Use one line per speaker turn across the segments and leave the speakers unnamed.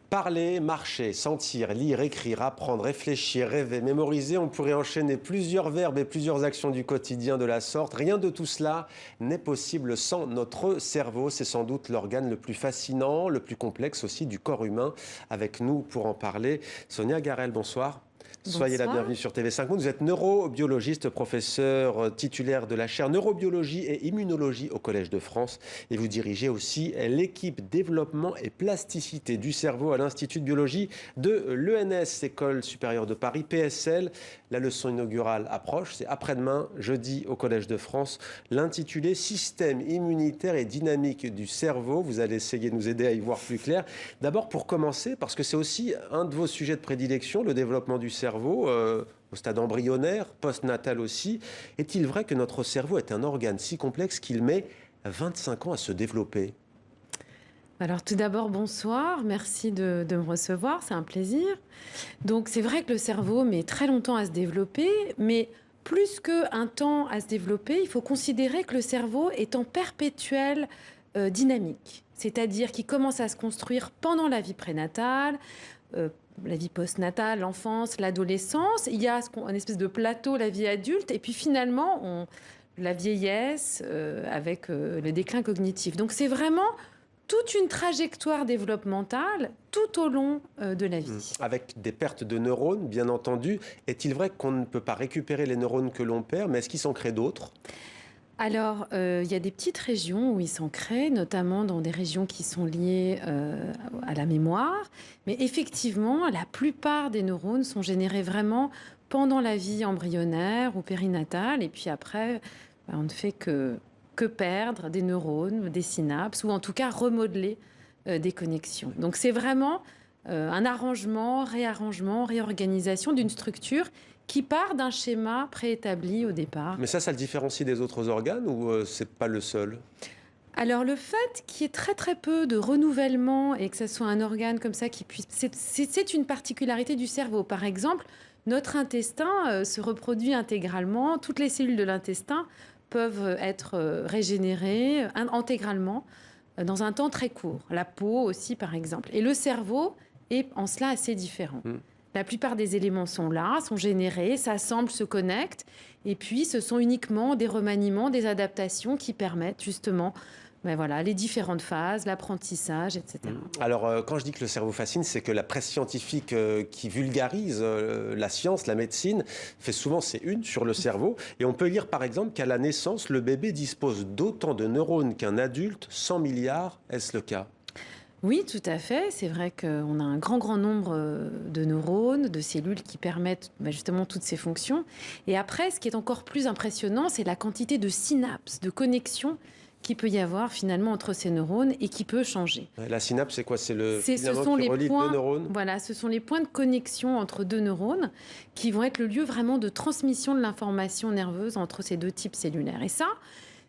Parler, marcher, sentir, lire, écrire, apprendre, réfléchir, rêver, mémoriser, on pourrait enchaîner plusieurs verbes et plusieurs actions du quotidien de la sorte. Rien de tout cela n'est possible sans notre cerveau. C'est sans doute l'organe le plus fascinant, le plus complexe aussi du corps humain. Avec nous pour en parler, Sonia Garel, bonsoir. Soyez la bienvenue sur TV5 Monde. Vous êtes neurobiologiste, professeur titulaire de la chaire neurobiologie et immunologie au Collège de France. Et vous dirigez aussi l'équipe développement et plasticité du cerveau à l'Institut de biologie de l'ENS, École supérieure de Paris, PSL. La leçon inaugurale approche. C'est après-demain, jeudi, au Collège de France. L'intitulé Système immunitaire et dynamique du cerveau. Vous allez essayer de nous aider à y voir plus clair. D'abord, pour commencer, parce que c'est aussi un de vos sujets de prédilection, le développement du cerveau. Au stade embryonnaire, post-natal aussi. Est-il vrai que notre cerveau est un organe si complexe qu'il met 25 ans à se développer ?
Alors tout d'abord, bonsoir, merci de me recevoir, c'est un plaisir. Donc c'est vrai que le cerveau met très longtemps à se développer, mais plus qu'un temps à se développer, il faut considérer que le cerveau est en perpétuelle dynamique. C'est-à-dire qu'il commence à se construire pendant la vie prénatale, la vie postnatale, l'enfance, l'adolescence. Il y a un espèce de plateau, la vie adulte, et puis finalement, la vieillesse avec le déclin cognitif. Donc c'est vraiment toute une trajectoire développementale tout au long de la vie.
Avec des pertes de neurones, bien entendu. Est-il vrai qu'on ne peut pas récupérer les neurones que l'on perd, mais est-ce qu'il s'en crée d'autres ?
Alors, il y a des petites régions où ils s'en créent, notamment dans des régions qui sont liées à la mémoire. Mais effectivement, la plupart des neurones sont générés vraiment pendant la vie embryonnaire ou périnatale. Et puis après, on ne fait que perdre des neurones, des synapses, ou en tout cas remodeler des connexions. Donc c'est vraiment un arrangement, réarrangement, réorganisation d'une structure qui part d'un schéma préétabli au départ.
Mais ça le différencie des autres organes ou c'est pas le seul ?
Alors le fait qu'il y ait très très peu de renouvellement et que ce soit un organe comme ça qui puisse... C'est une particularité du cerveau. Par exemple, notre intestin se reproduit intégralement. Toutes les cellules de l'intestin peuvent être régénérées intégralement dans un temps très court. La peau aussi, par exemple. Et le cerveau est en cela assez différent. La plupart des éléments sont là, sont générés, s'assemblent, se connectent. Et puis, ce sont uniquement des remaniements, des adaptations qui permettent justement les différentes phases, l'apprentissage, etc.
Alors, quand je dis que le cerveau fascine, c'est que la presse scientifique qui vulgarise la science, la médecine, fait souvent ses unes sur le cerveau. Et on peut lire, par exemple, qu'à la naissance, le bébé dispose d'autant de neurones qu'un adulte, 100 milliards. Est-ce le cas ?
Oui, tout à fait. C'est vrai qu'on a un grand nombre de neurones, de cellules qui permettent justement toutes ces fonctions. Et après, ce qui est encore plus impressionnant, c'est la quantité de synapses, de connexions qu'il peut y avoir finalement entre ces neurones et qui peut changer.
La synapse, c'est quoi ? C'est le
filament qui relie
deux neurones ?
Voilà, ce sont les points de connexion entre deux neurones qui vont être le lieu vraiment de transmission de l'information nerveuse entre ces deux types cellulaires. Et ça,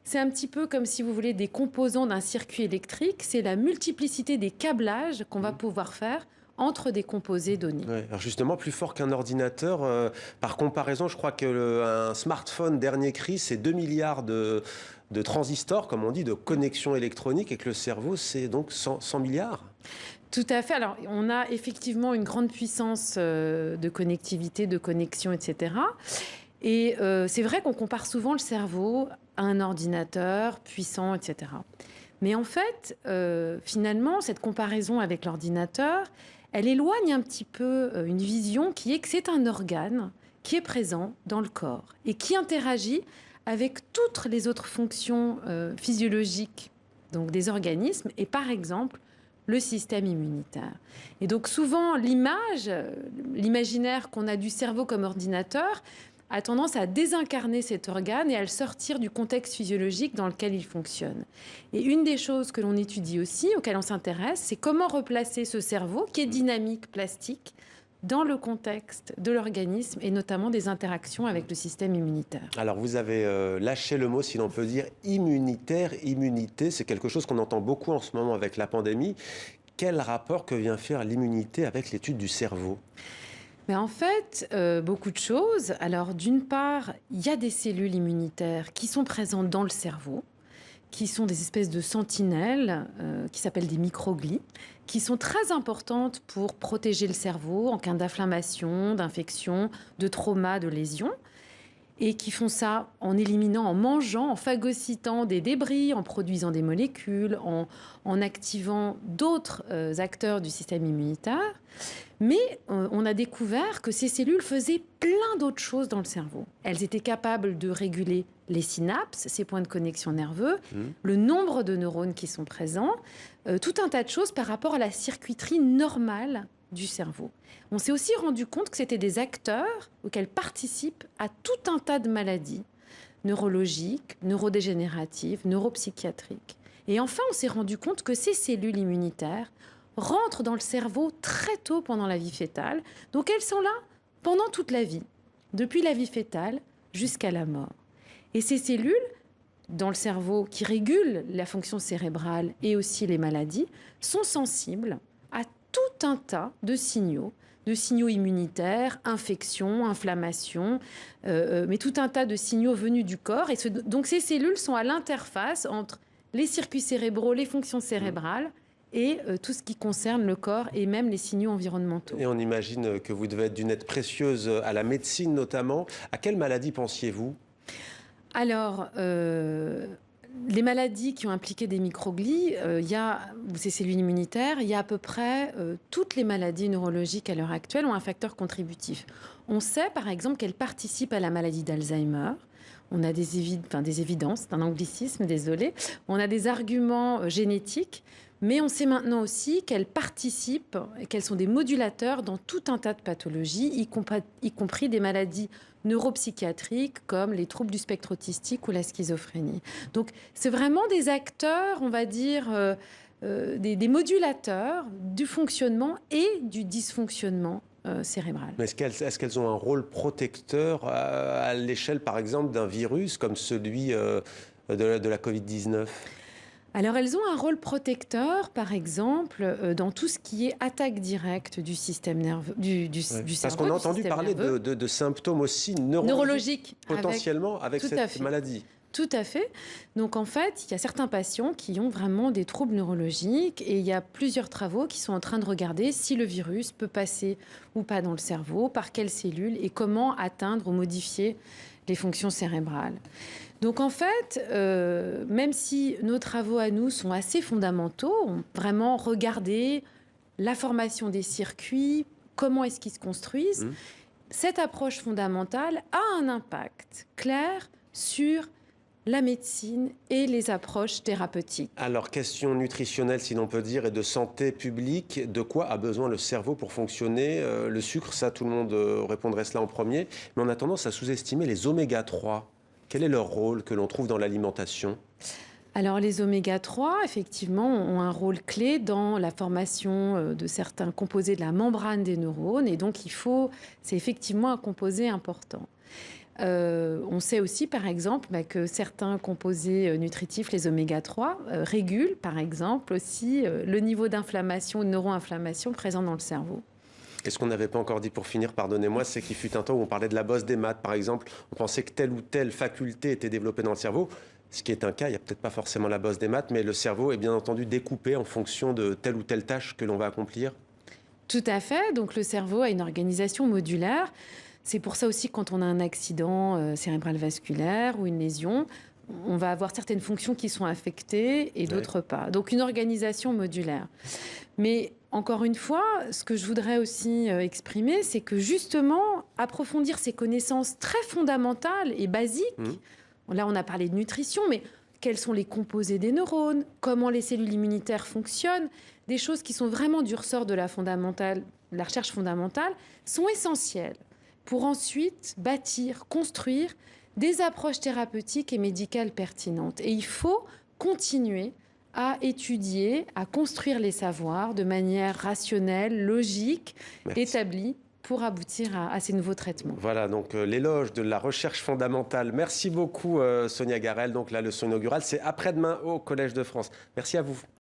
c'est un petit peu comme, si vous voulez, des composants d'un circuit électrique. C'est la multiplicité des câblages qu'on va pouvoir faire entre des composés donnés.
Ouais, alors justement, plus fort qu'un ordinateur. Par comparaison, je crois qu'un smartphone dernier cri, c'est 2 milliards de transistors, comme on dit, de connexions électroniques, et que le cerveau, c'est donc 100 milliards.
Tout à fait. Alors, on a effectivement une grande puissance de connectivité, de connexion, etc. Et c'est vrai qu'on compare souvent le cerveau à un ordinateur puissant, etc. Mais en fait, finalement, cette comparaison avec l'ordinateur, elle éloigne un petit peu une vision qui est que c'est un organe qui est présent dans le corps et qui interagit avec toutes les autres fonctions physiologiques donc des organismes et par exemple le système immunitaire. Et donc souvent l'imaginaire qu'on a du cerveau comme ordinateur a tendance à désincarner cet organe et à le sortir du contexte physiologique dans lequel il fonctionne. Et une des choses que l'on étudie aussi, auxquelles on s'intéresse, c'est comment replacer ce cerveau qui est dynamique, plastique, dans le contexte de l'organisme et notamment des interactions avec le système immunitaire.
Alors vous avez lâché le mot, si l'on peut dire, immunitaire, immunité. C'est quelque chose qu'on entend beaucoup en ce moment avec la pandémie. Quel rapport que vient faire l'immunité avec l'étude du cerveau ?
Mais en fait, beaucoup de choses. Alors d'une part, il y a des cellules immunitaires qui sont présentes dans le cerveau, qui sont des espèces de sentinelles, qui s'appellent des microglies, qui sont très importantes pour protéger le cerveau en cas d'inflammation, d'infection, de trauma, de lésion, et qui font ça en éliminant, en mangeant, en phagocytant des débris, en produisant des molécules, en activant d'autres acteurs du système immunitaire. Mais on a découvert que ces cellules faisaient plein d'autres choses dans le cerveau. Elles étaient capables de réguler les synapses, ces points de connexion nerveux, le nombre de neurones qui sont présents, tout un tas de choses par rapport à la circuiterie normale du cerveau. On s'est aussi rendu compte que c'était des acteurs auxquels participent à tout un tas de maladies neurologiques, neurodégénératives, neuropsychiatriques. Et enfin, on s'est rendu compte que ces cellules immunitaires rentrent dans le cerveau très tôt pendant la vie fœtale. Donc elles sont là pendant toute la vie, depuis la vie fœtale jusqu'à la mort. Et ces cellules, dans le cerveau, qui régulent la fonction cérébrale et aussi les maladies, sont sensibles à tout un tas de signaux immunitaires, infections, inflammations, mais tout un tas de signaux venus du corps. Et donc ces cellules sont à l'interface entre les circuits cérébraux, les fonctions cérébrales et tout ce qui concerne le corps et même les signaux environnementaux.
Et on imagine que vous devez être d'une aide précieuse à la médecine notamment. À quelle maladie pensiez-vous ?
Alors, les maladies qui ont impliqué des microglies, ces cellules immunitaires, il y a à peu près toutes les maladies neurologiques à l'heure actuelle ont un facteur contributif. On sait par exemple qu'elles participent à la maladie d'Alzheimer. On a des évidences, c'est un anglicisme, désolé. On a des arguments génétiques, mais on sait maintenant aussi qu'elles participent, qu'elles sont des modulateurs dans tout un tas de pathologies, y compris des maladies neuropsychiatriques comme les troubles du spectre autistique ou la schizophrénie. Donc c'est vraiment des acteurs, on va dire, des modulateurs du fonctionnement et du dysfonctionnement cérébral.
Mais est-ce qu'elles ont un rôle protecteur à l'échelle, par exemple, d'un virus comme celui de la Covid-19 ?
Alors, elles ont un rôle protecteur, par exemple, dans tout ce qui est attaque directe du système nerveux, du cerveau.
Parce qu'on a entendu parler de symptômes aussi neurologiques potentiellement avec cette maladie.
Tout à fait. Donc, en fait, il y a certains patients qui ont vraiment des troubles neurologiques et il y a plusieurs travaux qui sont en train de regarder si le virus peut passer ou pas dans le cerveau, par quelles cellules et comment atteindre ou modifier les fonctions cérébrales. Donc en fait, même si nos travaux à nous sont assez fondamentaux, on vraiment regarder la formation des circuits, comment est-ce qu'ils se construisent, cette approche fondamentale a un impact clair sur la médecine et les approches thérapeutiques.
Alors, question nutritionnelle, si l'on peut dire, et de santé publique, de quoi a besoin le cerveau pour fonctionner ? Le sucre, ça, tout le monde répondrait cela en premier, mais on a tendance à sous-estimer les oméga 3. Quel est leur rôle que l'on trouve dans l'alimentation ?
Alors les oméga 3, effectivement, ont un rôle clé dans la formation de certains composés de la membrane des neurones. Et donc c'est effectivement un composé important. On sait aussi, par exemple, que certains composés nutritifs, les oméga 3, régulent, par exemple, aussi le niveau d'inflammation, de neuroinflammation présent dans le cerveau.
Et ce qu'on n'avait pas encore dit pour finir, pardonnez-moi, c'est qu'il fut un temps où on parlait de la bosse des maths, par exemple. On pensait que telle ou telle faculté était développée dans le cerveau, ce qui est un cas. Il n'y a peut-être pas forcément la bosse des maths, mais le cerveau est bien entendu découpé en fonction de telle ou telle tâche que l'on va accomplir.
Tout à fait. Donc le cerveau a une organisation modulaire. C'est pour ça aussi quand on a un accident cérébral vasculaire ou une lésion, on va avoir certaines fonctions qui sont affectées et d'autres pas. Donc une organisation modulaire. Mais encore une fois, ce que je voudrais aussi exprimer, c'est que justement, approfondir ces connaissances très fondamentales et basiques, là on a parlé de nutrition, mais quels sont les composés des neurones, comment les cellules immunitaires fonctionnent, des choses qui sont vraiment du ressort de la recherche fondamentale, sont essentielles pour ensuite bâtir, construire des approches thérapeutiques et médicales pertinentes. Et il faut continuer à étudier, à construire les savoirs de manière rationnelle, logique, établie, pour aboutir à ces nouveaux traitements.
Voilà, donc l'éloge de la recherche fondamentale. Merci beaucoup Sonia Garel. Donc la leçon inaugurale, c'est après-demain au Collège de France. Merci à vous.